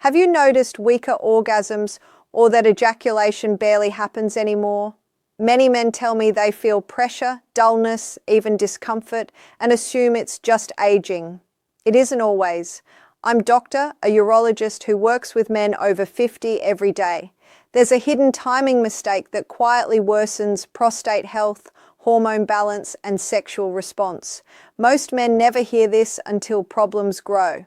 Have you noticed weaker orgasms or that ejaculation barely happens anymore? Many men tell me they feel pressure, dullness, even discomfort, and assume it's just aging. It isn't always. I'm Doctor, a urologist who works with men over 50 every day. There's a hidden timing mistake that quietly worsens prostate health, hormone balance, and sexual response. Most men never hear this until problems grow.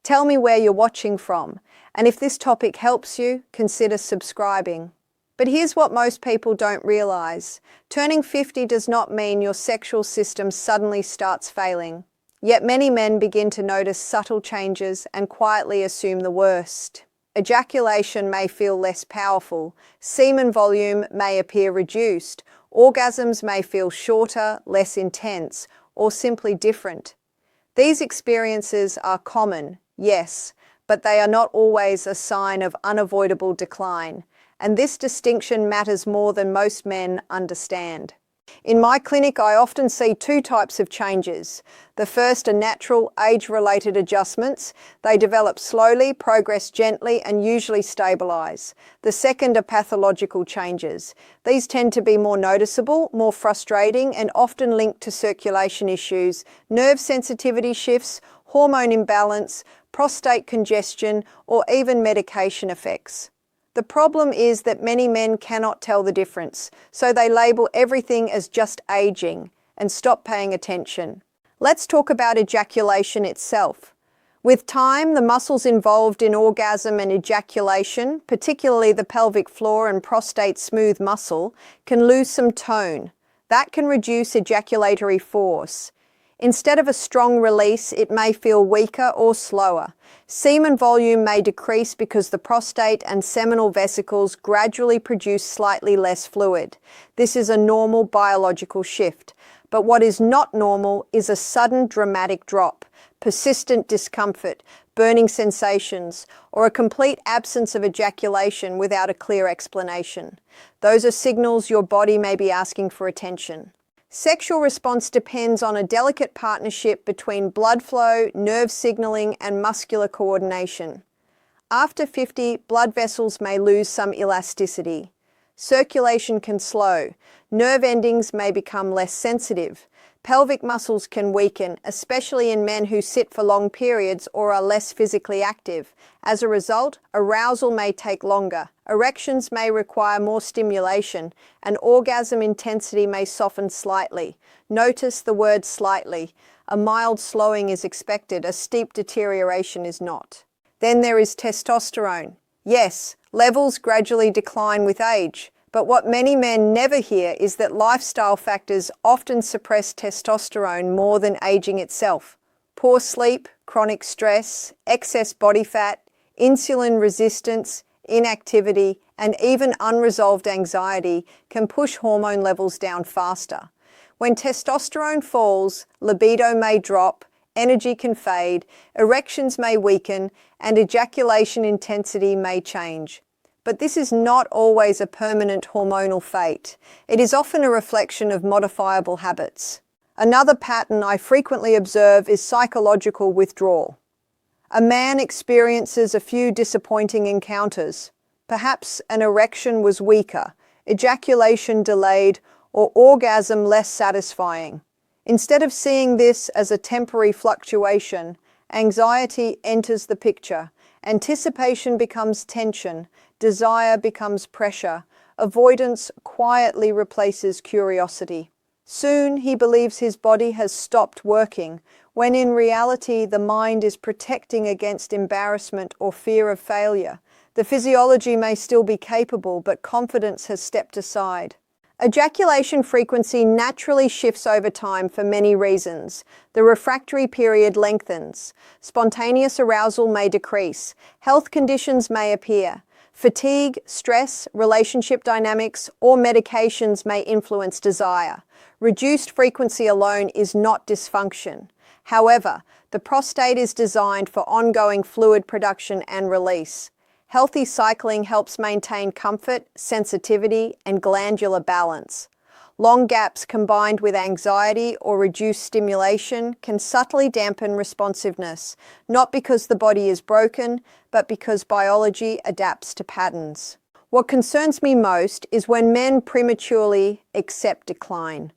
Tell me where you're watching from, and if this topic helps you, consider subscribing. But here's what most people don't realize. Turning 50 does not mean your sexual system suddenly starts failing. Yet many men begin to notice subtle changes and quietly assume the worst. Ejaculation may feel less powerful, semen volume may appear reduced, orgasms may feel shorter, less intense, or simply different. These experiences are common, yes, but they are not always a sign of unavoidable decline, and this distinction matters more than most men understand. In my clinic, I often see two types of changes. The first are natural, age-related adjustments. They develop slowly, progress gently, and usually stabilize. The second are pathological changes. These tend to be more noticeable, more frustrating, and often linked to circulation issues, nerve sensitivity shifts, hormone imbalance, prostate congestion, or even medication effects. The problem is that many men cannot tell the difference, so they label everything as just aging and stop paying attention. Let's talk about ejaculation itself. With time, the muscles involved in orgasm and ejaculation, particularly the pelvic floor and prostate smooth muscle, can lose some tone. That can reduce ejaculatory force. Instead of a strong release, it may feel weaker or slower. Semen volume may decrease because the prostate and seminal vesicles gradually produce slightly less fluid. This is a normal biological shift. But what is not normal is a sudden dramatic drop, persistent discomfort, burning sensations, or a complete absence of ejaculation without a clear explanation. Those are signals your body may be asking for attention. Sexual response depends on a delicate partnership between blood flow, nerve signaling, and muscular coordination. After 50, blood vessels may lose some elasticity. Circulation can slow. Nerve endings may become less sensitive. Pelvic muscles can weaken, especially in men who sit for long periods or are less physically active. As a result, arousal may take longer. Erections may require more stimulation, and orgasm intensity may soften slightly. Notice the word slightly. A mild slowing is expected, a steep deterioration is not. Then there is testosterone. Yes, levels gradually decline with age, but what many men never hear is that lifestyle factors often suppress testosterone more than aging itself. Poor sleep, chronic stress, excess body fat, insulin resistance, inactivity, and even unresolved anxiety can push hormone levels down faster. When testosterone falls, libido may drop, energy can fade, erections may weaken, and ejaculation intensity may change. But this is not always a permanent hormonal fate. It is often a reflection of modifiable habits. Another pattern I frequently observe is psychological withdrawal. A man experiences a few disappointing encounters. Perhaps an erection was weaker, ejaculation delayed, or orgasm less satisfying. Instead of seeing this as a temporary fluctuation, anxiety enters the picture. Anticipation becomes tension, desire becomes pressure, avoidance quietly replaces curiosity. Soon he believes his body has stopped working, when in reality the mind is protecting against embarrassment or fear of failure. The physiology may still be capable, but confidence has stepped aside. Ejaculation frequency naturally shifts over time for many reasons. The refractory period lengthens. Spontaneous arousal may decrease. Health conditions may appear. Fatigue, stress, relationship dynamics, or medications may influence desire. Reduced frequency alone is not dysfunction. However, the prostate is designed for ongoing fluid production and release. Healthy cycling helps maintain comfort, sensitivity, and glandular balance. Long gaps combined with anxiety or reduced stimulation can subtly dampen responsiveness, not because the body is broken, but because biology adapts to patterns. What concerns me most is when men prematurely accept decline.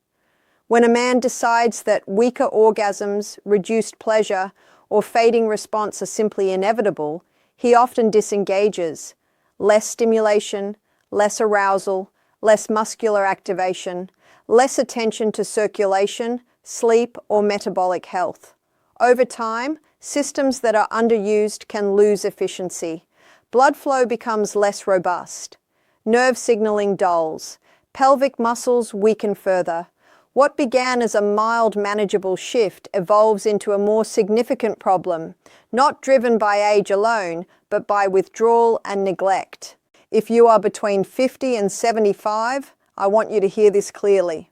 When a man decides that weaker orgasms, reduced pleasure, or fading response are simply inevitable, he often disengages. Less stimulation, less arousal, less muscular activation, less attention to circulation, sleep, or metabolic health. Over time, systems that are underused can lose efficiency. Blood flow becomes less robust. Nerve signaling dulls. Pelvic muscles weaken further. What began as a mild, manageable shift evolves into a more significant problem, not driven by age alone, but by withdrawal and neglect. If you are between 50 and 75, I want you to hear this clearly.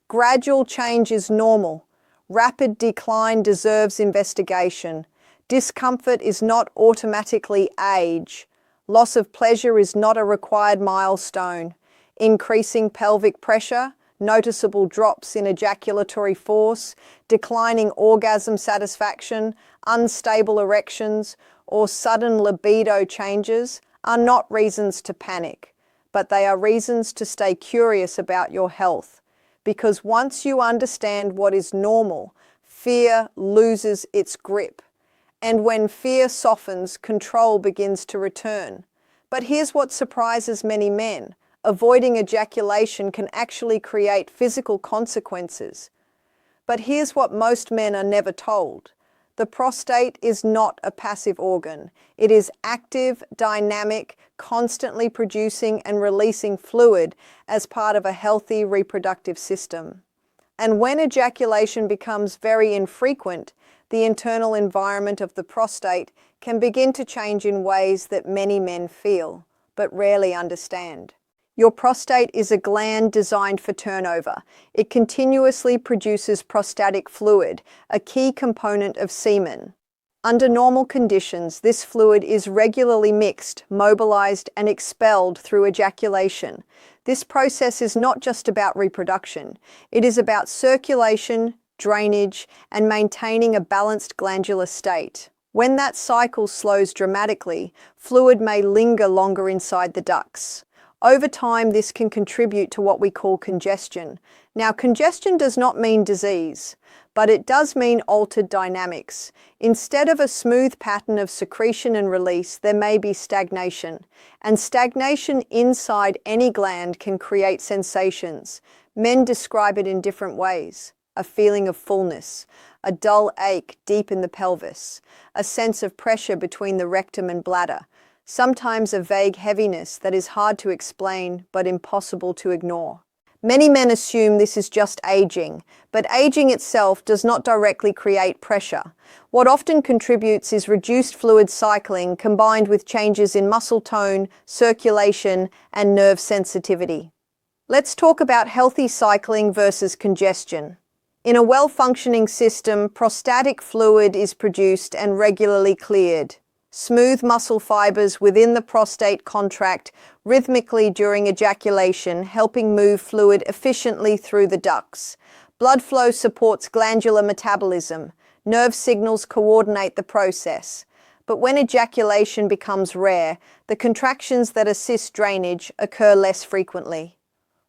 Gradual change is normal. Rapid decline deserves investigation. Discomfort is not automatically age. Loss of pleasure is not a required milestone. Increasing pelvic pressure, noticeable drops in ejaculatory force, declining orgasm satisfaction, unstable erections, or sudden libido changes are not reasons to panic, but they are reasons to stay curious about your health. Because once you understand what is normal, fear loses its grip. And when fear softens, control begins to return. But here's what surprises many men. Avoiding ejaculation can actually create physical consequences. But here's what most men are never told. The prostate is not a passive organ. It is active, dynamic, constantly producing and releasing fluid as part of a healthy reproductive system. And when ejaculation becomes very infrequent, the internal environment of the prostate can begin to change in ways that many men feel, but rarely understand. Your prostate is a gland designed for turnover. It continuously produces prostatic fluid, a key component of semen. Under normal conditions, this fluid is regularly mixed, mobilized, and expelled through ejaculation. This process is not just about reproduction. It is about circulation, drainage, and maintaining a balanced glandular state. When that cycle slows dramatically, fluid may linger longer inside the ducts. Over time, this can contribute to what we call congestion. Now, congestion does not mean disease, but it does mean altered dynamics. Instead of a smooth pattern of secretion and release, there may be stagnation. And stagnation inside any gland can create sensations. Men describe it in different ways. A feeling of fullness, a dull ache deep in the pelvis, a sense of pressure between the rectum and bladder, sometimes a vague heaviness that is hard to explain but impossible to ignore. Many men assume this is just aging, but aging itself does not directly create pressure. What often contributes is reduced fluid cycling combined with changes in muscle tone, circulation, and nerve sensitivity. Let's talk about healthy cycling versus congestion. In a well-functioning system, prostatic fluid is produced and regularly cleared. Smooth muscle fibers within the prostate contract rhythmically during ejaculation, helping move fluid efficiently through the ducts. Blood flow supports glandular metabolism. Nerve signals coordinate the process. But when ejaculation becomes rare, the contractions that assist drainage occur less frequently.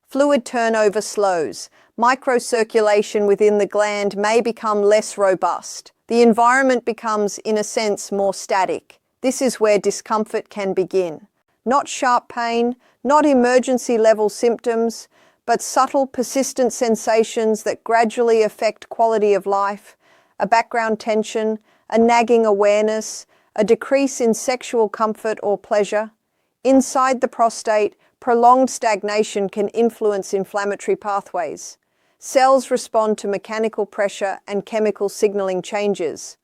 Fluid turnover slows. Microcirculation within the gland may become less robust. The environment becomes, in a sense, more static. This is where discomfort can begin. Not sharp pain, not emergency-level symptoms, but subtle, persistent sensations that gradually affect quality of life, a background tension, a nagging awareness, a decrease in sexual comfort or pleasure. Inside the prostate, prolonged stagnation can influence inflammatory pathways. Cells respond to mechanical pressure and chemical signaling changes.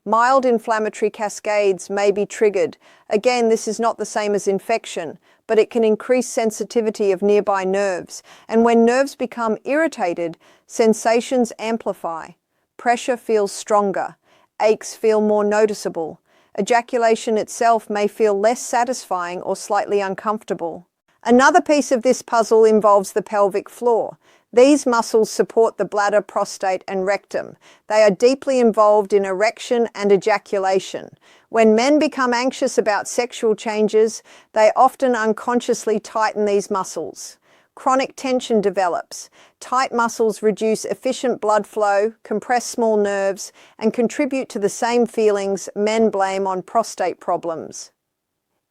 Mild inflammatory cascades may be triggered. Again, this is not the same as infection, but it can increase sensitivity of nearby nerves. And when nerves become irritated, sensations amplify. Pressure feels stronger. Aches feel more noticeable. Ejaculation itself may feel less satisfying or slightly uncomfortable. Another piece of this puzzle involves the pelvic floor. These muscles support the bladder, prostate, and rectum. They are deeply involved in erection and ejaculation. When men become anxious about sexual changes, they often unconsciously tighten these muscles. Chronic tension develops. Tight muscles reduce efficient blood flow, compress small nerves, and contribute to the same feelings men blame on prostate problems.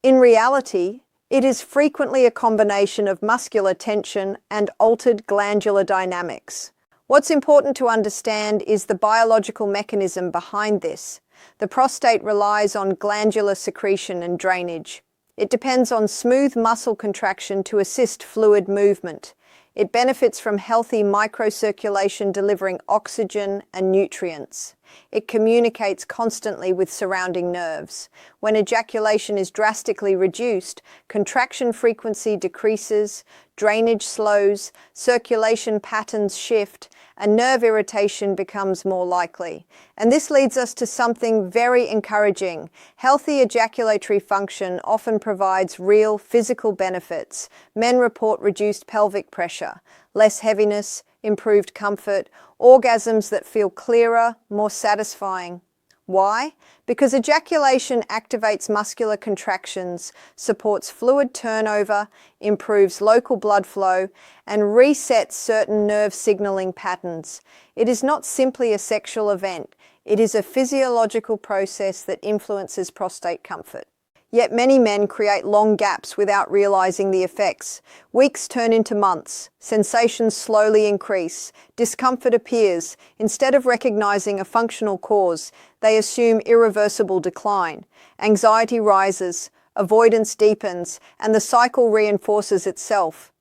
In reality, it is frequently a combination of muscular tension and altered glandular dynamics. What's important to understand is the biological mechanism behind this. The prostate relies on glandular secretion and drainage. It depends on smooth muscle contraction to assist fluid movement. It benefits from healthy microcirculation delivering oxygen and nutrients. It communicates constantly with surrounding nerves. When ejaculation is drastically reduced, contraction frequency decreases, drainage slows, circulation patterns shift, and nerve irritation becomes more likely. And this leads us to something very encouraging. Healthy ejaculatory function often provides real physical benefits. Men report reduced pelvic pressure, less heaviness, improved comfort, orgasms that feel clearer, more satisfying. Why? Because ejaculation activates muscular contractions, supports fluid turnover, improves local blood flow, and resets certain nerve signaling patterns. It is not simply a sexual event. It is a physiological process that influences prostate comfort. Yet many men create long gaps without realizing the effects. Weeks turn into months. Sensations slowly increase. Discomfort appears. Instead of recognizing a functional cause, they assume irreversible decline. Anxiety rises, avoidance deepens, and the cycle reinforces itself.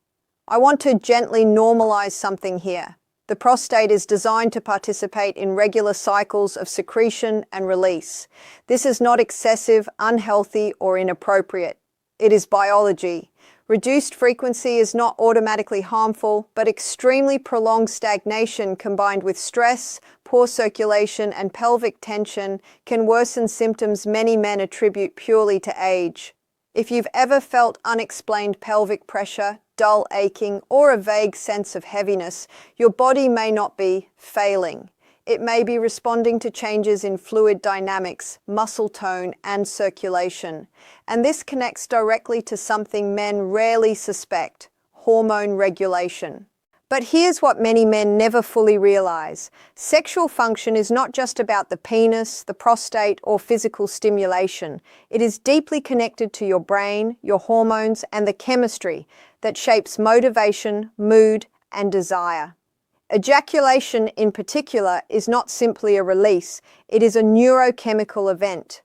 I want to gently normalize something here. The prostate is designed to participate in regular cycles of secretion and release. This is not excessive, unhealthy, or inappropriate. It is biology. Reduced frequency is not automatically harmful, but extremely prolonged stagnation combined with stress, poor circulation, and pelvic tension can worsen symptoms many men attribute purely to age. If you've ever felt unexplained pelvic pressure, dull aching, or a vague sense of heaviness, your body may not be failing. It may be responding to changes in fluid dynamics, muscle tone, and circulation. And this connects directly to something men rarely suspect: hormone regulation. But here's what many men never fully realize. Sexual function is not just about the penis, the prostate, or physical stimulation. It is deeply connected to your brain, your hormones, and the chemistry that shapes motivation, mood, and desire. Ejaculation, in particular, is not simply a release. It is a neurochemical event.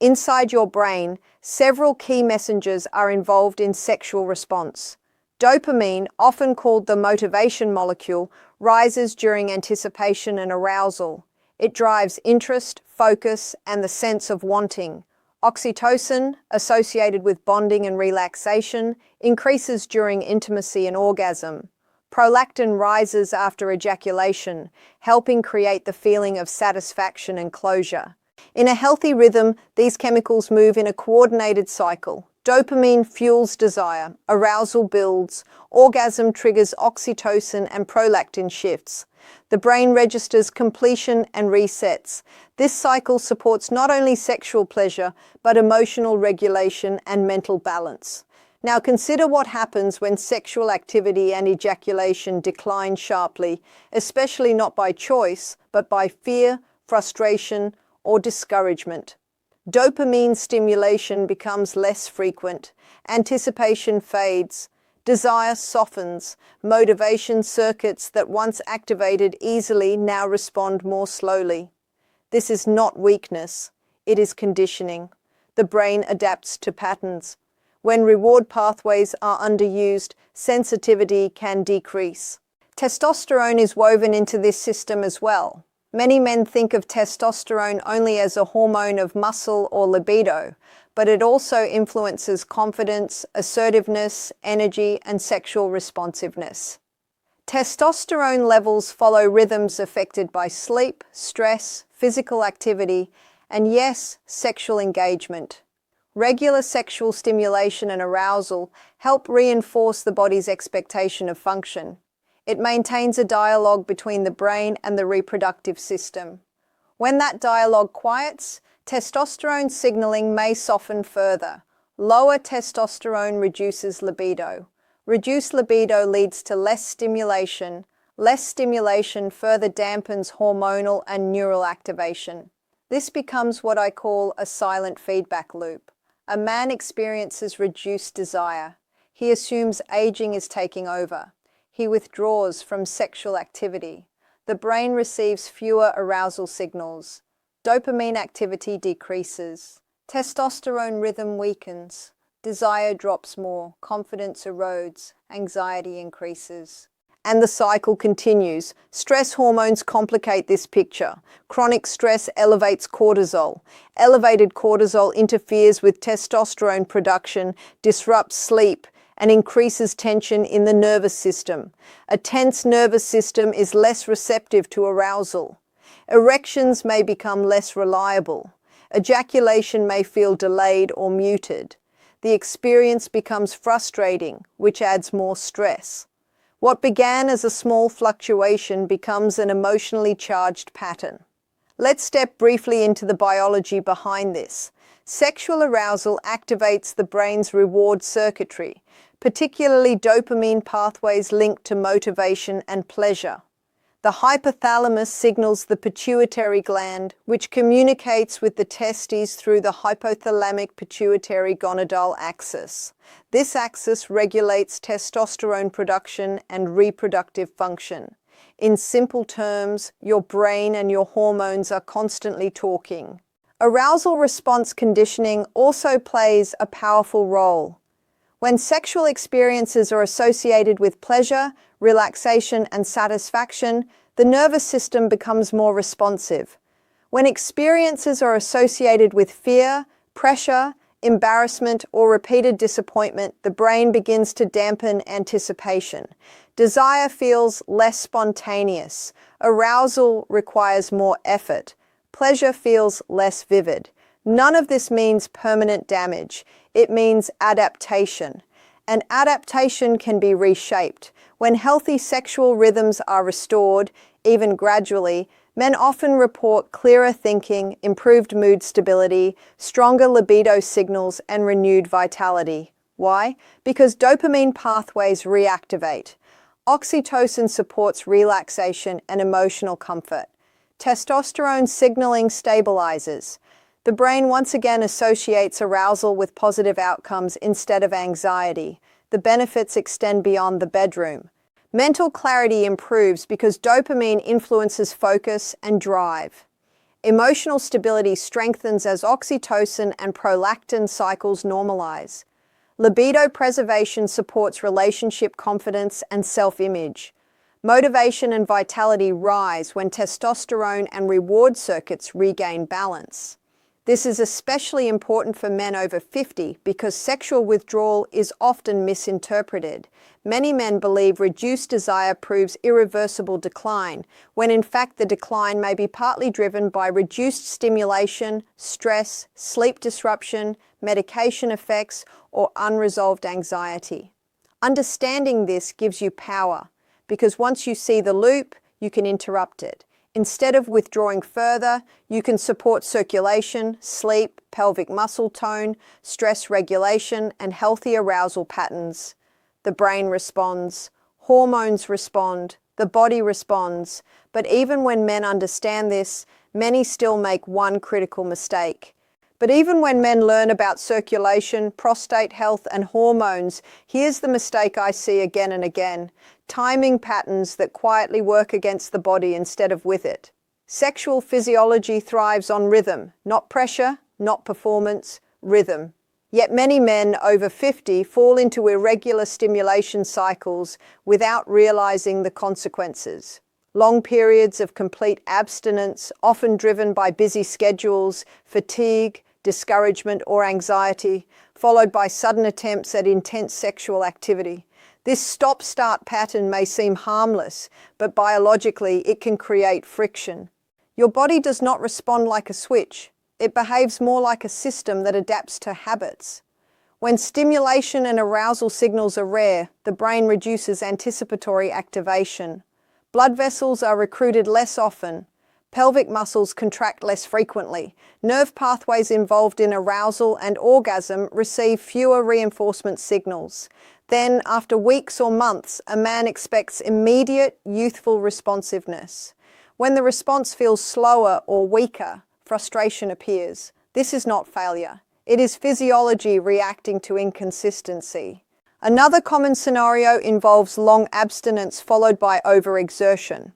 Inside your brain, several key messengers are involved in sexual response. Dopamine, often called the motivation molecule, rises during anticipation and arousal. It drives interest, focus, and the sense of wanting. Oxytocin, associated with bonding and relaxation, increases during intimacy and orgasm. Prolactin rises after ejaculation, helping create the feeling of satisfaction and closure. In a healthy rhythm, these chemicals move in a coordinated cycle. Dopamine fuels desire, arousal builds, orgasm triggers oxytocin, and prolactin shifts. The brain registers completion and resets. This cycle supports not only sexual pleasure, but emotional regulation and mental balance. Now consider what happens when sexual activity and ejaculation decline sharply, especially not by choice, but by fear, frustration, or discouragement. Dopamine stimulation becomes less frequent, anticipation fades, desire softens, motivation circuits that once activated easily now respond more slowly. This is not weakness, it is conditioning. The brain adapts to patterns. When reward pathways are underused, sensitivity can decrease. Testosterone is woven into this system as well. Many men think of testosterone only as a hormone of muscle or libido, but it also influences confidence, assertiveness, energy, and sexual responsiveness. Testosterone levels follow rhythms affected by sleep, stress, physical activity, and yes, sexual engagement. Regular sexual stimulation and arousal help reinforce the body's expectation of function. It maintains a dialogue between the brain and the reproductive system. When that dialogue quiets, testosterone signaling may soften further. Lower testosterone reduces libido. Reduced libido leads to less stimulation. Less stimulation further dampens hormonal and neural activation. This becomes what I call a silent feedback loop. A man experiences reduced desire. He assumes aging is taking over. He withdraws from sexual activity. The brain receives fewer arousal signals. Dopamine activity decreases. Testosterone rhythm weakens. Desire drops more. Confidence erodes. Anxiety increases. And the cycle continues. Stress hormones complicate this picture. Chronic stress elevates cortisol. Elevated cortisol interferes with testosterone production, disrupts sleep, and increases tension in the nervous system. A tense nervous system is less receptive to arousal. Erections may become less reliable. Ejaculation may feel delayed or muted. The experience becomes frustrating, which adds more stress. What began as a small fluctuation becomes an emotionally charged pattern. Let's step briefly into the biology behind this. Sexual arousal activates the brain's reward circuitry, particularly dopamine pathways linked to motivation and pleasure. The hypothalamus signals the pituitary gland, which communicates with the testes through the hypothalamic pituitary gonadal axis. This axis regulates testosterone production and reproductive function. In simple terms, your brain and your hormones are constantly talking. Arousal response conditioning also plays a powerful role. When sexual experiences are associated with pleasure, relaxation, and satisfaction, the nervous system becomes more responsive. When experiences are associated with fear, pressure, embarrassment, or repeated disappointment, the brain begins to dampen anticipation. Desire feels less spontaneous. Arousal requires more effort. Pleasure feels less vivid. None of this means permanent damage. It means adaptation. And adaptation can be reshaped. When healthy sexual rhythms are restored, even gradually, men often report clearer thinking, improved mood stability, stronger libido signals, and renewed vitality. Why? Because dopamine pathways reactivate. Oxytocin supports relaxation and emotional comfort. Testosterone signaling stabilizes. The brain once again associates arousal with positive outcomes instead of anxiety. The benefits extend beyond the bedroom. Mental clarity improves because dopamine influences focus and drive. Emotional stability strengthens as oxytocin and prolactin cycles normalize. Libido preservation supports relationship confidence and self-image. Motivation and vitality rise when testosterone and reward circuits regain balance. This is especially important for men over 50 because sexual withdrawal is often misinterpreted. Many men believe reduced desire proves irreversible decline, when in fact the decline may be partly driven by reduced stimulation, stress, sleep disruption, medication effects, or unresolved anxiety. Understanding this gives you power, because once you see the loop, you can interrupt it. Instead of withdrawing further, you can support circulation, sleep, pelvic muscle tone, stress regulation, and healthy arousal patterns. The brain responds, hormones respond, the body responds. But even when men understand this, many still make one critical mistake. But even when men learn about circulation, prostate health, and hormones, here's the mistake I see again and again: timing patterns that quietly work against the body instead of with it. Sexual physiology thrives on rhythm, not pressure, not performance, rhythm. Yet many men over 50 fall into irregular stimulation cycles without realizing the consequences. Long periods of complete abstinence, often driven by busy schedules, fatigue, discouragement, or anxiety, followed by sudden attempts at intense sexual activity. This stop-start pattern may seem harmless, but biologically it can create friction. Your body does not respond like a switch. It behaves more like a system that adapts to habits. When stimulation and arousal signals are rare, the brain reduces anticipatory activation. Blood vessels are recruited less often. Pelvic muscles contract less frequently. Nerve pathways involved in arousal and orgasm receive fewer reinforcement signals. Then, after weeks or months, a man expects immediate, youthful responsiveness. When the response feels slower or weaker, frustration appears. This is not failure. It is physiology reacting to inconsistency. Another common scenario involves long abstinence followed by overexertion.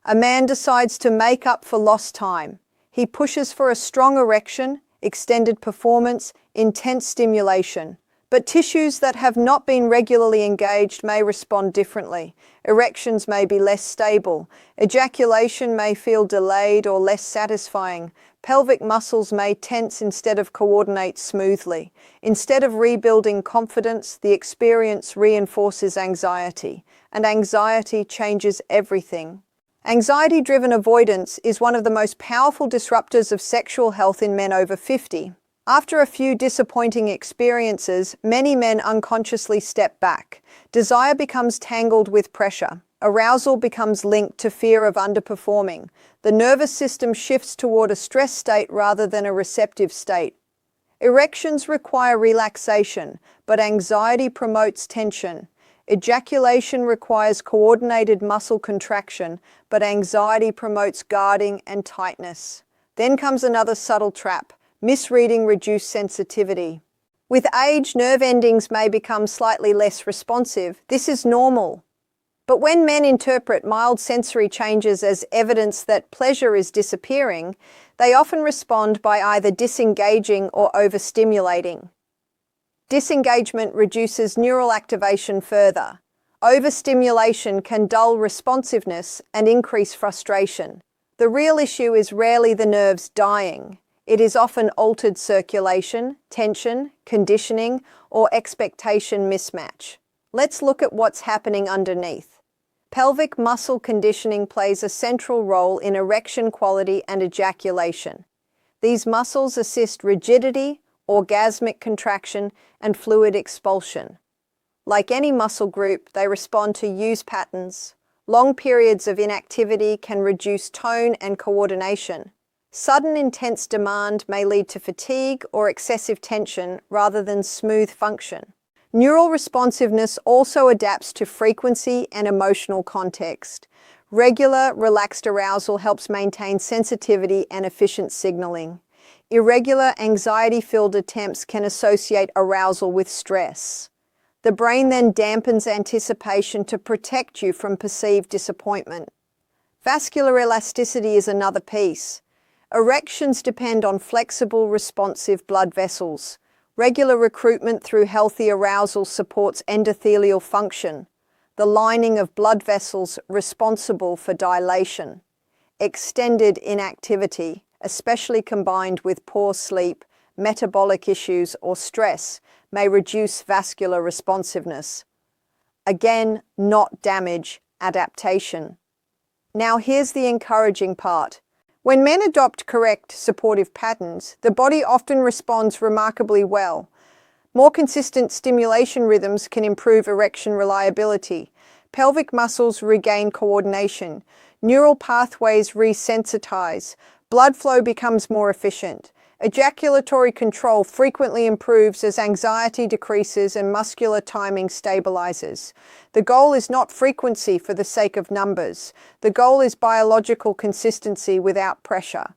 A man decides to make up for lost time. He pushes for a strong erection, extended performance, intense stimulation. But tissues that have not been regularly engaged may respond differently. Erections may be less stable. Ejaculation may feel delayed or less satisfying. Pelvic muscles may tense instead of coordinate smoothly. Instead of rebuilding confidence, the experience reinforces anxiety, and anxiety changes everything. Anxiety-driven avoidance is one of the most powerful disruptors of sexual health in men over 50. After a few disappointing experiences, many men unconsciously step back. Desire becomes tangled with pressure. Arousal becomes linked to fear of underperforming. The nervous system shifts toward a stress state rather than a receptive state. Erections require relaxation, but anxiety promotes tension. Ejaculation requires coordinated muscle contraction, but anxiety promotes guarding and tightness. Then comes another subtle trap: misreading reduced sensitivity. With age, nerve endings may become slightly less responsive. This is normal. But when men interpret mild sensory changes as evidence that pleasure is disappearing, they often respond by either disengaging or overstimulating. Disengagement reduces neural activation further. Overstimulation can dull responsiveness and increase frustration. The real issue is rarely the nerves dying. It is often altered circulation, tension, conditioning, or expectation mismatch. Let's look at what's happening underneath. Pelvic muscle conditioning plays a central role in erection quality and ejaculation. These muscles assist rigidity, orgasmic contraction, and fluid expulsion. Like any muscle group, they respond to use patterns. Long periods of inactivity can reduce tone and coordination. Sudden intense demand may lead to fatigue or excessive tension rather than smooth function. Neural responsiveness also adapts to frequency and emotional context. Regular, relaxed arousal helps maintain sensitivity and efficient signaling. Irregular, anxiety-filled attempts can associate arousal with stress. The brain then dampens anticipation to protect you from perceived disappointment. Vascular elasticity is another piece. Erections depend on flexible, responsive blood vessels. Regular recruitment through healthy arousal supports endothelial function, the lining of blood vessels responsible for dilation. Extended inactivity, especially combined with poor sleep, metabolic issues, or stress, may reduce vascular responsiveness. Again, not damage, adaptation. Now here's the encouraging part. When men adopt correct, supportive patterns, the body often responds remarkably well. More consistent stimulation rhythms can improve erection reliability. Pelvic muscles regain coordination. Neural pathways resensitize. Blood flow becomes more efficient. Ejaculatory control frequently improves as anxiety decreases and muscular timing stabilizes. The goal is not frequency for the sake of numbers. The goal is biological consistency without pressure.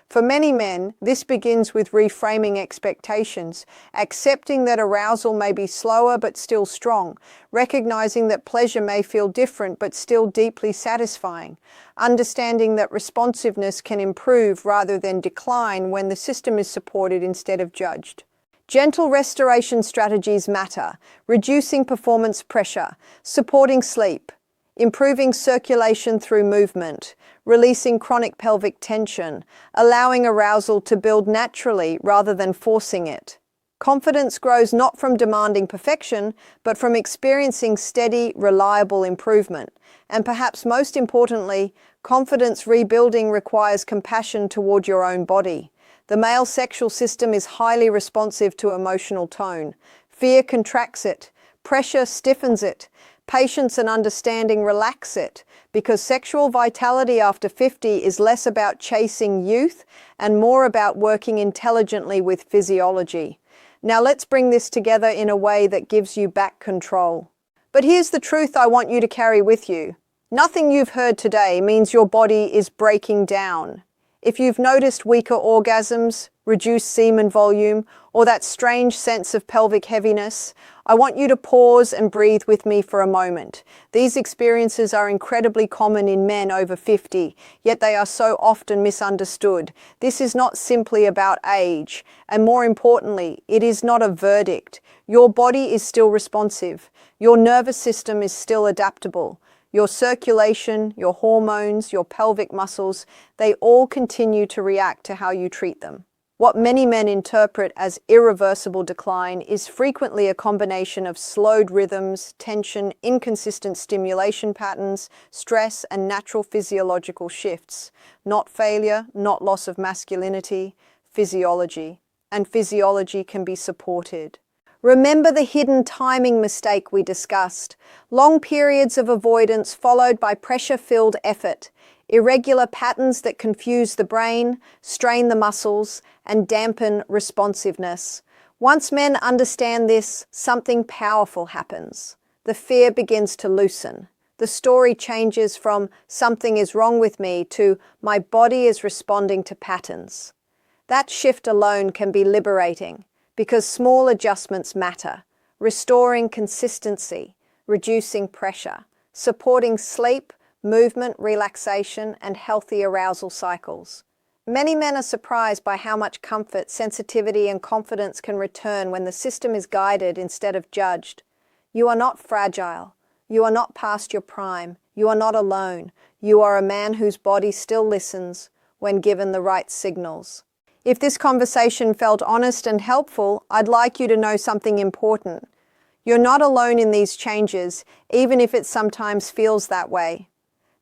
For many men, this begins with reframing expectations, accepting that arousal may be slower but still strong, recognizing that pleasure may feel different but still deeply satisfying, understanding that responsiveness can improve rather than decline when the system is supported instead of judged. Gentle restoration strategies matter, reducing performance pressure, supporting sleep, improving circulation through movement, releasing chronic pelvic tension, allowing arousal to build naturally rather than forcing it. Confidence grows not from demanding perfection, but from experiencing steady, reliable improvement. And perhaps most importantly, confidence rebuilding requires compassion toward your own body. The male sexual system is highly responsive to emotional tone. Fear contracts it. Pressure stiffens it. Patience and understanding relax it, because sexual vitality after 50 is less about chasing youth and more about working intelligently with physiology. Now let's bring this together in a way that gives you back control. But here's the truth I want you to carry with you. Nothing you've heard today means your body is breaking down. If you've noticed weaker orgasms, reduced semen volume, or that strange sense of pelvic heaviness, I want you to pause and breathe with me for a moment. These experiences are incredibly common in men over 50, yet they are so often misunderstood. This is not simply about age, and more importantly, it is not a verdict. Your body is still responsive. Your nervous system is still adaptable. Your circulation, your hormones, your pelvic muscles, they all continue to react to how you treat them. What many men interpret as irreversible decline is frequently a combination of slowed rhythms, tension, inconsistent stimulation patterns, stress, and natural physiological shifts. Not failure, not loss of masculinity, physiology. And physiology can be supported. Remember the hidden timing mistake we discussed. Long periods of avoidance followed by pressure-filled effort. Irregular patterns that confuse the brain, strain the muscles, and dampen responsiveness. Once men understand this, something powerful happens. The fear begins to loosen. The story changes from "something is wrong with me" to "my body is responding to patterns." That shift alone can be liberating, because small adjustments matter, restoring consistency, reducing pressure, supporting sleep, movement, relaxation, and healthy arousal cycles. Many men are surprised by how much comfort, sensitivity, and confidence can return when the system is guided instead of judged. You are not fragile. You are not past your prime. You are not alone. You are a man whose body still listens when given the right signals. If this conversation felt honest and helpful, I'd like you to know something important. You're not alone in these changes, even if it sometimes feels that way.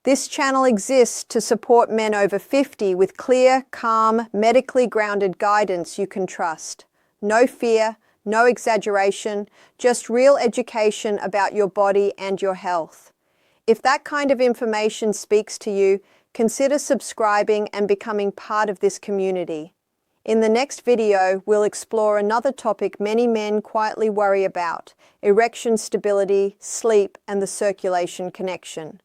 This channel exists to support men over 50 with clear, calm, medically grounded guidance you can trust. No fear, no exaggeration, just real education about your body and your health. If that kind of information speaks to you, consider subscribing and becoming part of this community. In the next video, we'll explore another topic many men quietly worry about: erection stability, sleep, and the circulation connection.